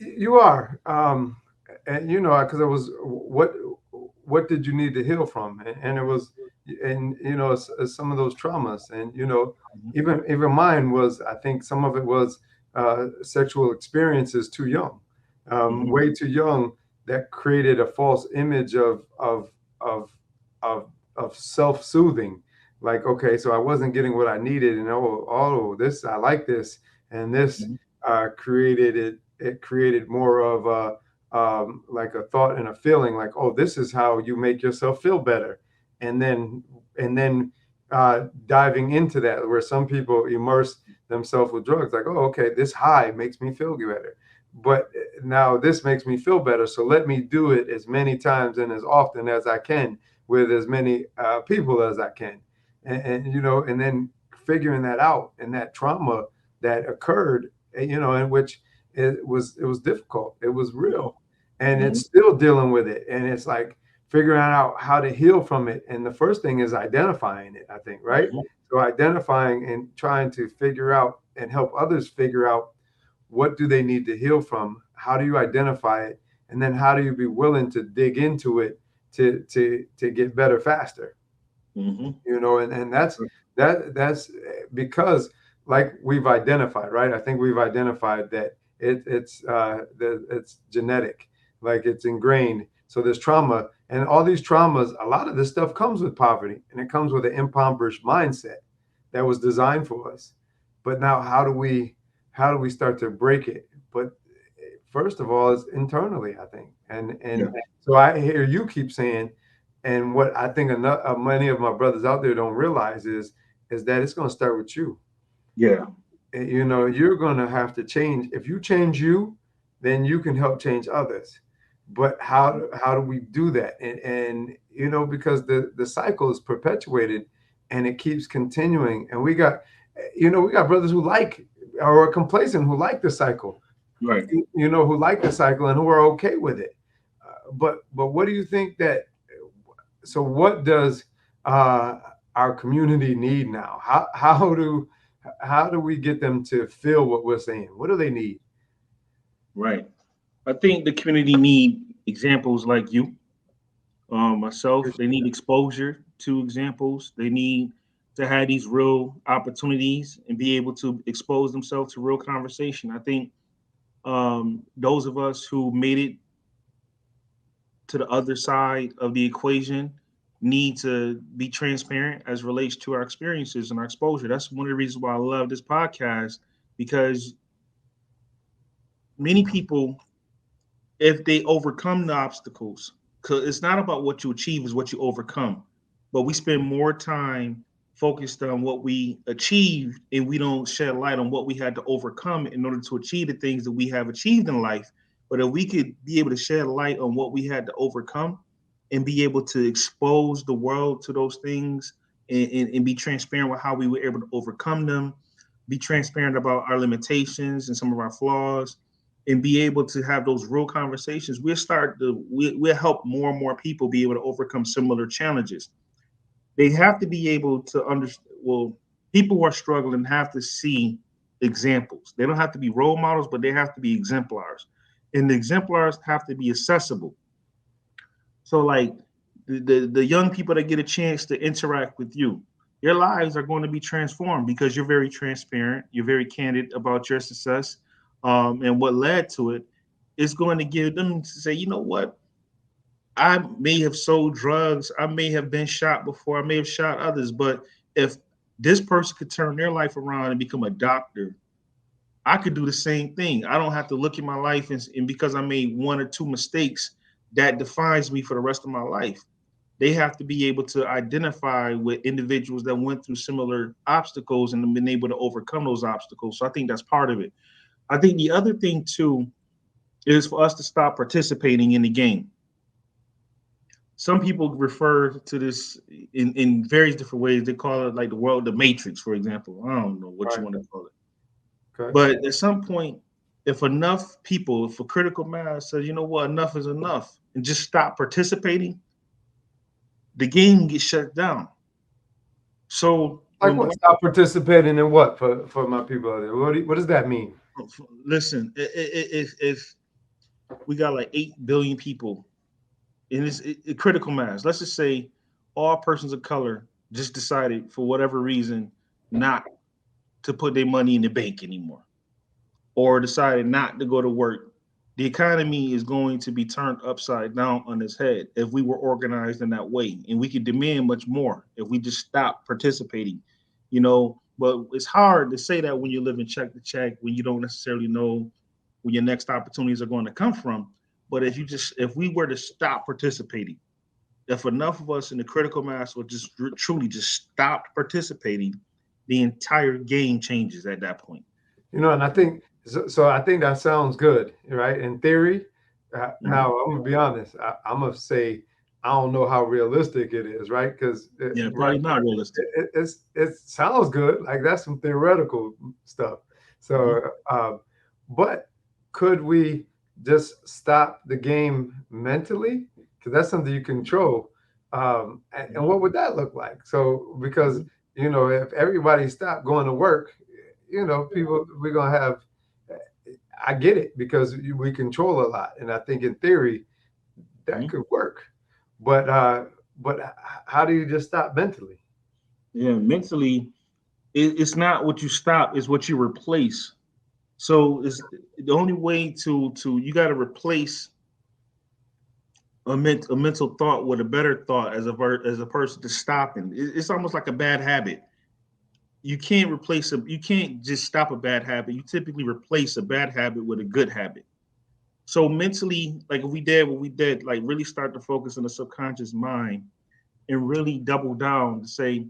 You are, and because it was what did you need to heal from, and it was, and some of those traumas, and Mhm. even mine was, I think some of it was sexual experiences too young, Mhm. way too young, that created a false image of of of self-soothing, like, okay, so I wasn't getting what I needed, and oh, this, I like this, and this Mhm. it created more of a, like a thought and a feeling, like, oh, this is how you make yourself feel better, and then diving into that, where some people immerse themselves with drugs, like, oh, okay, this high makes me feel better, but now this makes me feel better, so let me do it as many times and as often as I can, with as many people as I can, and then figuring that out, and that trauma that occurred, in which it was difficult, it was real, and it's Mhm. still dealing with it, and it's like figuring out how to heal from it. And the first thing is identifying it, I think, right? Mhm. So identifying and trying to figure out and help others figure out what do they need to heal from, how do you identify it, and then how do you be willing to dig into it to get better faster, Mhm. and that's because, like, we've identified, right? I think we've identified that it's genetic, like it's ingrained. So there's trauma, and all these traumas, a lot of this stuff comes with poverty, and it comes with an impoverished mindset that was designed for us. But now, how do we start to break it? But first of all, it's internally, I think, and Yeah. so I hear you keep saying, and what I think many of my brothers out there don't realize is that it's going to start with you. Yeah. And, you're going to have to change. If you change you, then you can help change others. But how do we do that? And because the cycle is perpetuated, and it keeps continuing. And we got brothers who like, or are complacent, who like the cycle, Right. who like the cycle and who are okay with it. But what do you think that? So what does uh, our community need now? How do we get them to feel what we're saying? What do they need? Right. I think the community need examples like you, myself. They Appreciate need exposure to examples. They need to have these real opportunities and be able to expose themselves to real conversation. I think those of us who made it to the other side of the equation need to be transparent as relates to our experiences and our exposure. That's one of the reasons why I love this podcast, because many people, if they overcome the obstacles, because it's not about what you achieve, is what you overcome. But we spend more time focused on what we achieved, and we don't shed light on what we had to overcome in order to achieve the things that we have achieved in life. But if we could be able to shed light on what we had to overcome and be able to expose the world to those things, and be transparent with how we were able to overcome them, be transparent about our limitations and some of our flaws, and be able to have those real conversations, we'll help more and more people be able to overcome similar challenges. They have to be able to understand. Well, people who are struggling have to see examples. They don't have to be role models, but they have to be exemplars, and the exemplars have to be accessible. So, like the young people that get a chance to interact with you, your lives are going to be transformed because you're very transparent. You're very candid about your success, and what led to it. Is going to give them to say, you know what, I may have sold drugs, I may have been shot before, I may have shot others, but if this person could turn their life around and become a doctor, I could do the same thing. I don't have to look at my life and because I made one or two mistakes, that defines me for the rest of my life. They have to be able to identify with individuals that went through similar obstacles and been able to overcome those obstacles. So I think that's part of it. I think the other thing too is for us to stop participating in the game. Some people refer to this in various different ways. They call it like the world, the matrix, for example. I don't know what you Right. want to call it. Okay. But at some point, if enough people, if a critical mass says, you know what, enough is enough, and just stop participating, the game gets shut down. So Like when what? black, Stop participating in what, for my people out there? What does that mean? Listen, if we got like 8 billion people in this critical mass, let's just say all persons of color just decided for whatever reason not to put their money in the bank anymore, or decided not to go to work, the economy is going to be turned upside down on its head if we were organized in that way. And we could demand much more if we just stop participating, you know. But it's hard to say that when you're living check to check, when you don't necessarily know where your next opportunities are going to come from. But if we were to stop participating, if enough of us in the critical mass would just truly just stop participating, the entire game changes at that point. And I think so. I think that sounds good, right? In theory. Mhm. Now, I'm gonna be honest. I'm gonna say I don't know how realistic it is, right? Because Yeah, right, probably not realistic. it sounds good. Like that's some theoretical stuff. Mhm. So, but could we just stop the game mentally? Because that's something you control. And Mhm. what would that look like? So, because Mhm. if everybody stopped going to work, people we're gonna have. I get it because we control a lot, and I think in theory that Mhm. could work. But how do you just stop mentally? Yeah, mentally, it's not what you stop; it's what you replace. So it's the only way to you got to replace a mental thought with a better thought as a person to stopping. It's almost like a bad habit. You can't just stop a bad habit. You typically replace a bad habit with a good habit. So mentally, like if we did what we did, like really start to focus on the subconscious mind and really double down to say,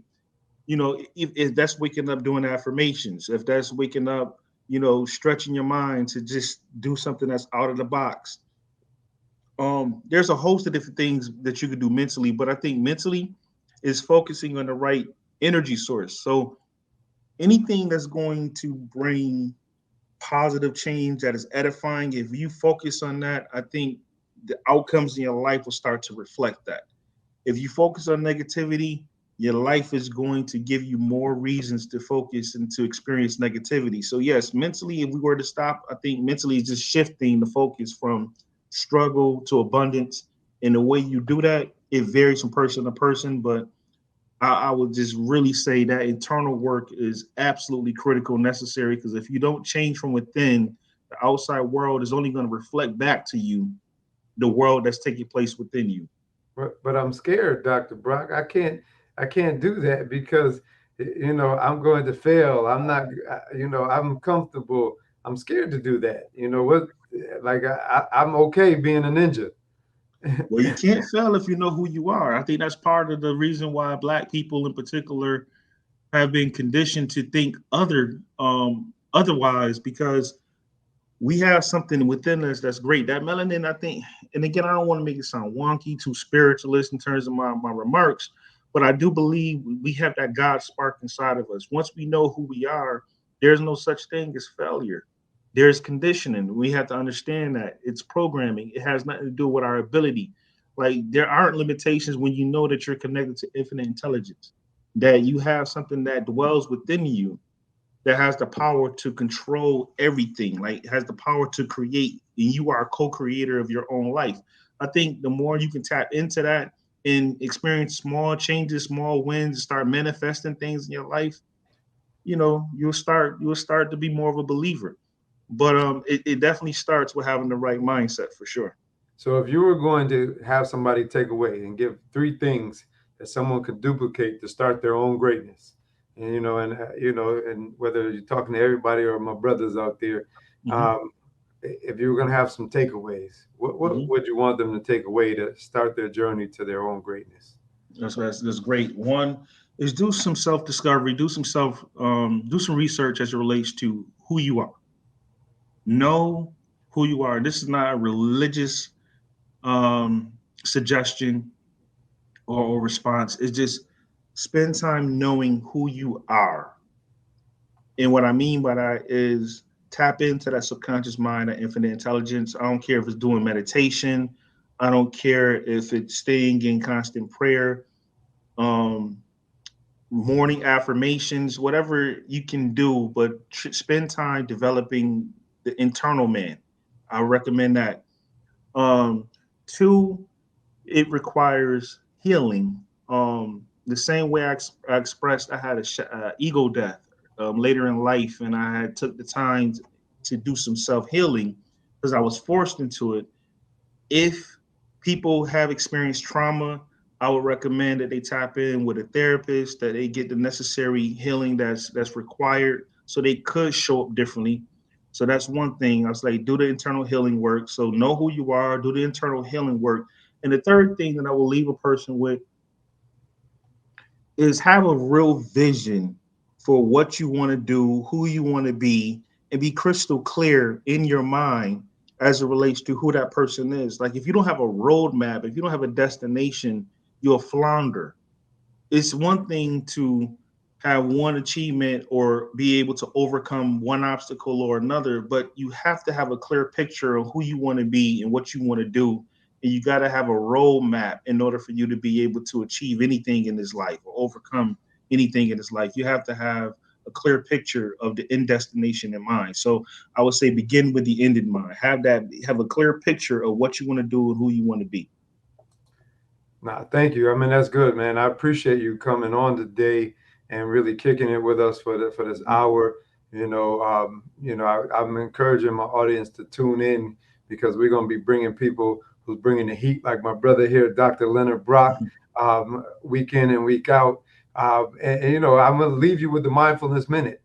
if that's waking up doing affirmations, if that's waking up, stretching your mind to just do something that's out of the box. There's a host of different things that you could do mentally, but I think mentally is focusing on the right energy source. So anything that's going to bring positive change that is edifying, if you focus on that, I think the outcomes in your life will start to reflect that. If you focus on negativity, your life is going to give you more reasons to focus and to experience negativity. So, yes, mentally, if we were to stop, I think mentally is just shifting the focus from struggle to abundance. And the way you do that, it varies from person to person. But I would just really say that internal work is absolutely critical, necessary, because if you don't change from within, the outside world is only going to reflect back to you the world that's taking place within you. But I'm scared, Dr. Brock. I can't do that because I'm going to fail. I'm not. I'm comfortable. I'm scared to do that. What? Like I'm okay being a ninja. Well, you can't fail if you know who you are. I think that's part of the reason why Black people in particular have been conditioned to think otherwise, because we have something within us that's great. That melanin, I think, and again, I don't want to make it sound wonky, too spiritualist in terms of my remarks, but I do believe we have that God spark inside of us. Once we know who we are, there's no such thing as failure. There's conditioning. We have to understand that it's programming. It has nothing to do with our ability. Like there aren't limitations when you know that you're connected to infinite intelligence, that you have something that dwells within you that has the power to control everything, like has the power to create, and you are a co-creator of your own life. I think the more you can tap into that and experience small changes, small wins, start manifesting things in your life, you'll start to be more of a believer. But it definitely starts with having the right mindset for sure. So if you were going to have somebody take away and give three things that someone could duplicate to start their own greatness, and whether you're talking to everybody or my brothers out there, Hmm. um, if you were going to have some takeaways, what Hmm. would you want them to take away to start their journey to their own greatness? That's great. One is do some self discovery, do some research as it relates to who you are. Know who you are. This is not a religious um, suggestion or response. It's just spend time knowing who you are. And what I mean by that is tap into that subconscious mind, that infinite intelligence. I don't care if it's doing meditation. I don't care if it's staying in constant prayer, um, morning affirmations, whatever you can do, but spend time developing the internal man. I recommend that. 2, it requires healing. The same way I expressed, I had a ego death later in life, and I had took the time to do some self healing because I was forced into it. If people have experienced trauma, I would recommend that they tap in with a therapist, that they get the necessary healing that's required, so they could show up differently. So that's one thing. I was like, do the internal healing work. So know who you are, do the internal healing work. And the third thing that I will leave a person with is have a real vision for what you want to do, who you want to be, and be crystal clear in your mind as it relates to who that person is. Like if you don't have a roadmap, if you don't have a destination, you'll flounder. It's one thing to have one achievement or be able to overcome one obstacle or another, but you have to have a clear picture of who you want to be and what you want to do. And you got to have a roadmap in order for you to be able to achieve anything in this life or overcome anything in this life. You have to have a clear picture of the end destination in mind. So I would say begin with the end in mind. Have a clear picture of what you want to do and who you want to be. Nah, thank you. I mean, that's good, man. I appreciate you coming on today and really kicking it with us for this hour. I'm encouraging my audience to tune in because we're going to be bringing people who's bringing the heat, like my brother here, Dr. Leonard Broc, week in and week out. I'm going to leave you with the mindfulness minute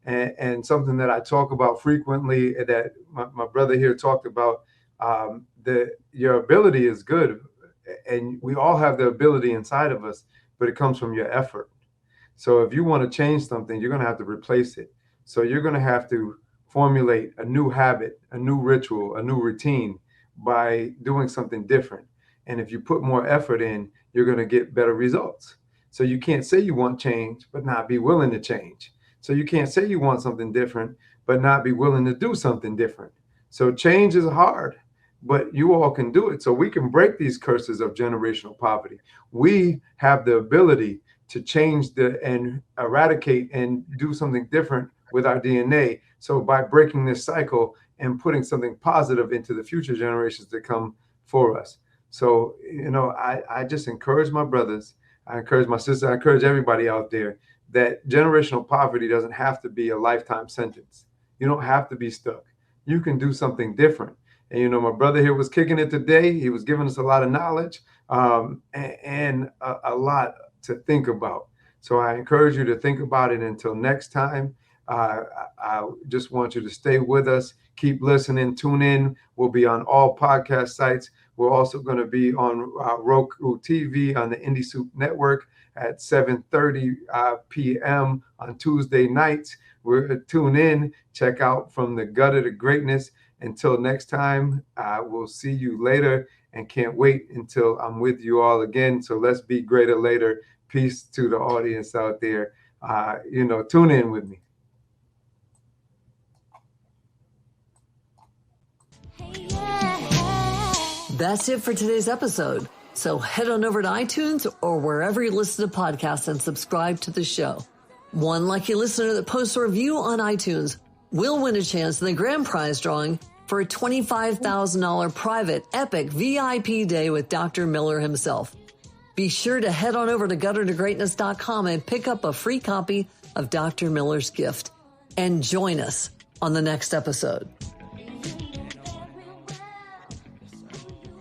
and something that I talk about frequently that my brother here talked about. Your ability is good. And we all have the ability inside of us, but it comes from your effort. So if you want to change something, you're going to have to replace it. So you're going to have to formulate a new habit, a new ritual, a new routine by doing something different. And if you put more effort in, you're going to get better results. So you can't say you want change, but not be willing to change. So you can't say you want something different, but not be willing to do something different. So change is hard, but you all can do it. So we can break these curses of generational poverty. We have the ability to change and eradicate and do something different with our DNA. So by breaking this cycle and putting something positive into the future generations that come for us. So, I just encourage my brothers, I encourage my sisters, I encourage everybody out there that generational poverty doesn't have to be a lifetime sentence. You don't have to be stuck. You can do something different. And, my brother here was kicking it today. He was giving us a lot of knowledge and a lot to think about. So I encourage you to think about it until next time. I just want you to stay with us. Keep listening. Tune in. We'll be on all podcast sites. We're also going to be on Roku TV on the Indie Soup Network at 7:30 p.m. on Tuesday nights. Tune in. Check out From the Gutter to Greatness. Until next time, we'll see you later and can't wait until I'm with you all again. So let's be greater later. Peace to the audience out there. Tune in with me. That's it for today's episode. So head on over to iTunes or wherever you listen to podcasts and subscribe to the show. One lucky listener that posts a review on iTunes will win a chance in the grand prize drawing for a $25,000 private epic VIP day with Dr. Miller himself. Be sure to head on over to guttertogreatness.com and pick up a free copy of Dr. Miller's gift and join us on the next episode.